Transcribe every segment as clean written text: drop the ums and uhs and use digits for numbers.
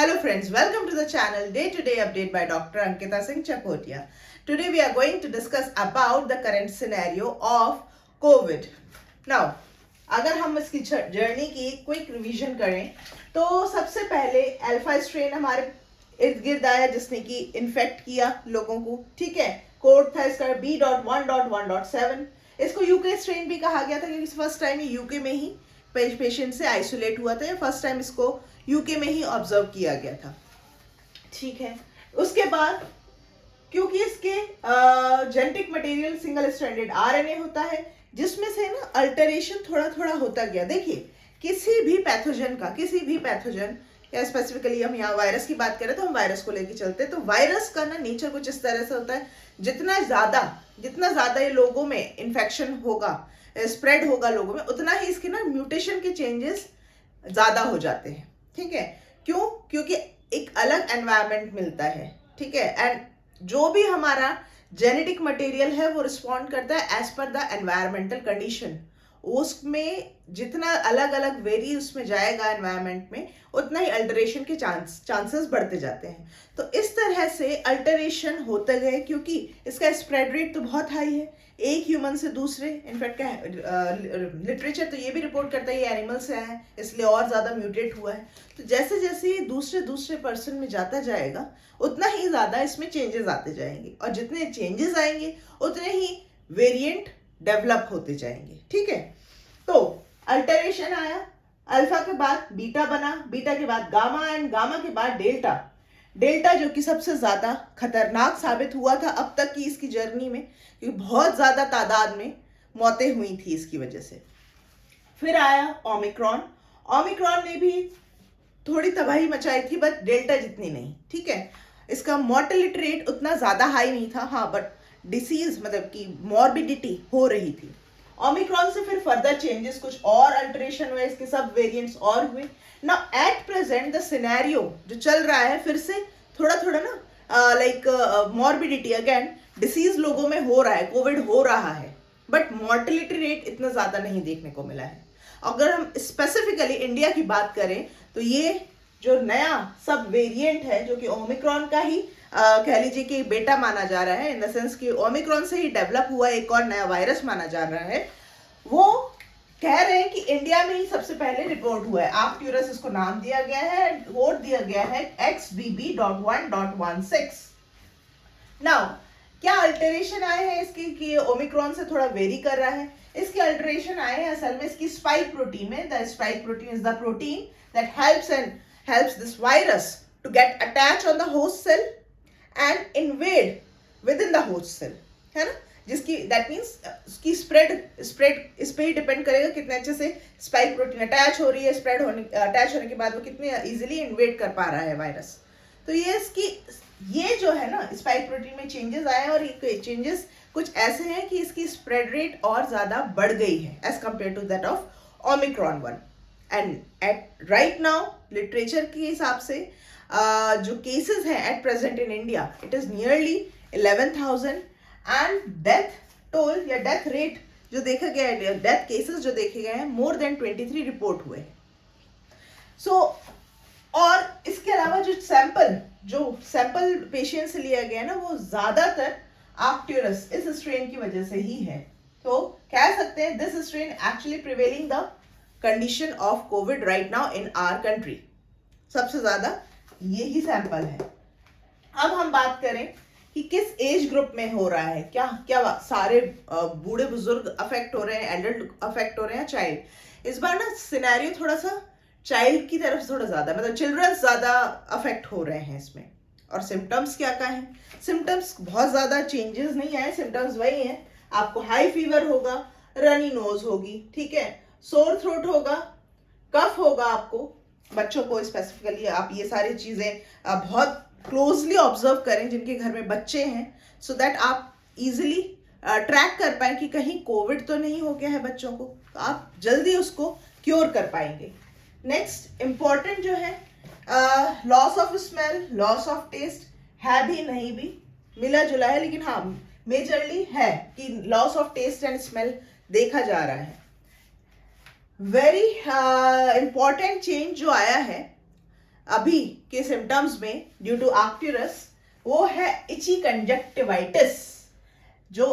Hello friends, welcome to the channel Day-to-Day Update by Dr. Ankita Singh Chakotia. Today we are going to discuss about the current scenario of COVID. Now, अगर हम इसकी journey की quick revision करें तो सबसे पहले alpha strain हमारे इर्द गिर्द आया जिसने कि इन्फेक्ट किया लोगों को, ठीक है। कोड था इसका B.1.1.7। इसको यूके स्ट्रेन भी कहा गया था क्योंकि फर्स्ट टाइम यूके में ही पेशेंट से आइसोलेट हुआ था, फर्स्ट टाइम इसको यूके में ही ऑब्जर्व किया गया था, ठीक है। उसके बाद क्योंकि इसके genetic material single stranded RNA होता है जिसमें से ना अल्टरेशन थोड़ा थोड़ा होता गया। देखिए किसी भी पैथोजन या स्पेसिफिकली हम यहाँ वायरस की बात करें तो हम वायरस को लेके चलते हैं, तो वायरस का ना नेचर कुछ इस तरह से होता है, जितना ज्यादा ये लोगों में इन्फेक्शन होगा, स्प्रेड होगा लोगों में, उतना ही इसके ना म्यूटेशन के चेंजेस ज्यादा हो जाते हैं, ठीक है। क्यों? क्योंकि एक अलग एनवायरनमेंट मिलता है, ठीक है। एंड जो भी हमारा जेनेटिक मटेरियल है वो रिस्पॉन्ड करता है as per the environmental condition. उसमें जितना अलग अलग वेरी उसमें जाएगा एनवायरनमेंट में, उतना ही अल्टरेशन के चांसेस बढ़ते जाते हैं। तो इस तरह से अल्टरेशन होते गए क्योंकि इसका स्प्रेड रेट तो बहुत हाई है, एक ह्यूमन से दूसरे। इनफैक्ट लिटरेचर तो ये भी रिपोर्ट करता है ये एनिमल से आया है इसलिए और ज़्यादा म्यूटेट हुआ है। तो जैसे जैसे ये दूसरे पर्सन में जाता जाएगा उतना ही ज़्यादा इसमें चेंजेस आते जाएंगे, और जितने चेंजेस आएंगे उतने ही वेरिएंट डेवलप होते जाएंगे, ठीक है। तो अल्टरेशन आया, अल्फा के बाद बीटा बना, बीटा के बाद गामा एंड गामा के बाद डेल्टा जो कि सबसे ज्यादा खतरनाक साबित हुआ था अब तक की इसकी जर्नी में, क्योंकि बहुत ज्यादा तादाद में मौतें हुई थी इसकी वजह से। फिर आया ओमिक्रॉन ने भी थोड़ी तबाही मचाई थी बट डेल्टा जितनी नहीं, ठीक है। इसका मॉर्टेलिटी रेट उतना ज्यादा हाई नहीं था, हाँ, बट डिसीज मतलब कि मॉर्बिडिटी हो रही थी। ओमिक्रॉन से फिर फर्दर चेंजेस, कुछ और अल्टरेशन हुए, इसके सब वेरिएंट्स और हुए। ना एट प्रेजेंट द सिनेरियो जो चल रहा है फिर से थोड़ा ना लाइक मॉर्बिडिटी अगेन, डिसीज लोगों में हो रहा है, कोविड हो रहा है, बट मॉर्टेलिटी रेट इतना ज्यादा नहीं देखने को मिला है। अगर हम स्पेसिफिकली इंडिया की बात करें तो ये जो नया सब वेरिएंट है जो कि ओमिक्रॉन का ही कह लीजिए कि बेटा माना जा रहा है, इन द सेंस कि ओमिक्रॉन से ही डेवलप हुआ एक और नया वायरस माना जा रहा है, वो कह रहे हैं कि इंडिया में ही सबसे पहले रिपोर्ट हुआ है। आर्क्टूरस इसको नाम दिया गया है, कोड दिया गया है XBB.1.16। नाउ क्या अल्टरेशन आए हैं इसकी कि ओमिक्रॉन से थोड़ा वेरी कर रहा है? इसके अल्टरेशन आए हैं असल में इसकी स्पाइक प्रोटीन में। The spike protein is the protein that helps this virus to get attached on the host cell and invade within the host cell, है ना, जिसकी दैट मीन्स उसकी स्प्रेड इस पे ही डिपेंड करेगा कितने अच्छे से स्पाइक प्रोटीन अटैच हो रही है, अटैच होने के बाद वो कितने इजीली इन्वेड कर पा रहा है वायरस। तो ये जो है ना स्पाइक प्रोटीन में चेंजेस आए हैं, और ये चेंजेस कुछ ऐसे हैं कि इसकी स्प्रेड रेट और ज्यादा बढ़ गई है as compared to that of omicron 1। And at right now literature के हिसाब से जो केसेस हैं at present in India, it is nearly 11,000 and death toll या डेथ रेट जो देखा गया है, डेथ केसेस जो देखे गए हैं, मोर देन 23 रिपोर्ट हुए। सो और इसके अलावा जो सैंपल पेशेंट से लिया गया ना वो ज्यादातर आर्क्टूरस इस स्ट्रेन की वजह से ही है। तो कह सकते हैं this strain actually prevailing the condition of covid right now in our country. सबसे ज्यादा यही सैंपल है। अब हम बात करें कि किस एज ग्रुप में हो रहा है, क्या सारे बूढ़े बुजुर्ग अफेक्ट हो रहे हैं, एडल्ट अफेक्ट हो रहे हैं, चाइल्ड। इस बार ना सिनेरियो थोड़ा सा चाइल्ड की तरफ थोड़ा ज्यादा, मतलब चिल्ड्रन ज्यादा अफेक्ट हो रहे हैं इसमें। और सिम्टम्स क्या है? सिम्टम्स बहुत ज्यादा चेंजेस नहीं आए, सिम्टम्स वही हैं। आपको हाई फीवर होगा, रनी नोज होगी, ठीक है, सोर थ्रोट होगा, कफ होगा आपको, बच्चों को स्पेसिफिकली आप ये सारी चीजें बहुत क्लोजली ऑब्जर्व करें जिनके घर में बच्चे हैं, सो दैट आप इजीली ट्रैक कर पाए कि कहीं कोविड तो नहीं हो गया है बच्चों को, तो आप जल्दी उसको क्योर कर पाएंगे। नेक्स्ट इंपॉर्टेंट जो है loss of smell, loss of taste है भी नहीं भी, मिला जुला है, लेकिन हाँ मेजरली है कि loss of taste and smell देखा जा रहा है। वेरी इंपॉर्टेंट चेंज जो आया है अभी के सिम्टम्स में ड्यू टू आर्क्टुरस वो है इची कंजक्टिवाइटिस, जो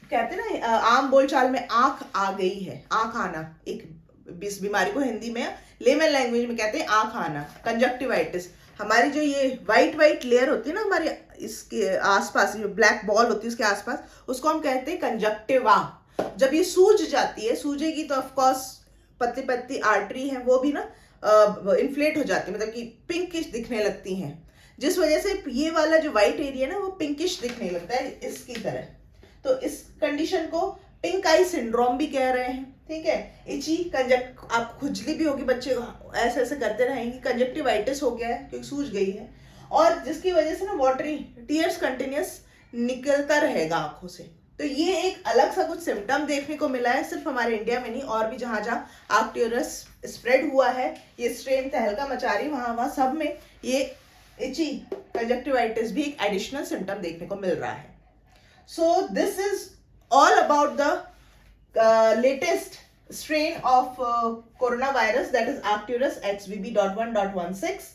कहते हैं ना आम बोलचाल में आंख आ गई है, आंख आना, एक इस बीमारी को हिंदी में लेमन लैंग्वेज में कहते हैं आंख आना, कंजक्टिवाइटिस। हमारी जो ये वाइट लेयर होती है ना हमारे इसके आसपास, जो ब्लैक बॉल होती है उसके आसपास, उसको हम कहते हैं कंजक्टिवा। जब ये सूज जाती है, सूजेगी तो ऑफकोर्स पतली पतली आर्टरी है वो भी ना इन्फ्लेट हो जाती है, मतलब कि पिंकिश दिखने लगती हैं, जिस वजह से ये वाला जो व्हाइट एरिया ना वो पिंकिश दिखने लगता है इसकी तरह। तो इस कंडीशन को पिंक आई सिंड्रोम भी कह रहे हैं, ठीक है। इची आप खुजली भी होगी बच्चे को, ऐसे ऐसे करते रहेंगे, कंजक्टिवाइटिस हो गया है क्योंकि सूज गई है, और जिसकी वजह से ना वाटरी टीयर्स कंटिन्यूस निकलता रहेगा आंखों से। तो ये एक अलग सा कुछ सिम्टम देखने को मिला है, सिर्फ हमारे इंडिया में नहीं, और भी जहां जहां आर्क्टुरस स्प्रेड हुआ है, ये स्ट्रेन तहलका मचा रही, वहां सब में ये इची कंजक्टिवाइटिस भी एक एडिशनल सिम्टम देखने को मिल रहा है। So this is all about the latest strain of coronavirus, that is Arcturus XBB.1.16.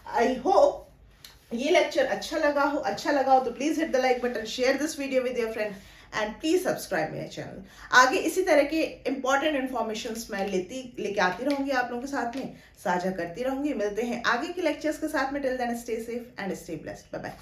I hope ये लेक्चर अच्छा लगा हो तो please hit the like button, share this video with your friend and please subscribe मेरे channel. आगे इसी तरह के इंपॉर्टेंट इन्फॉर्मेशन मैं लेके आती रहूंगी, आप लोगों के साथ में साझा करती रहूंगी। मिलते हैं आगे के लेक्चर्स के साथ में। Till then stay safe and stay blessed, bye bye.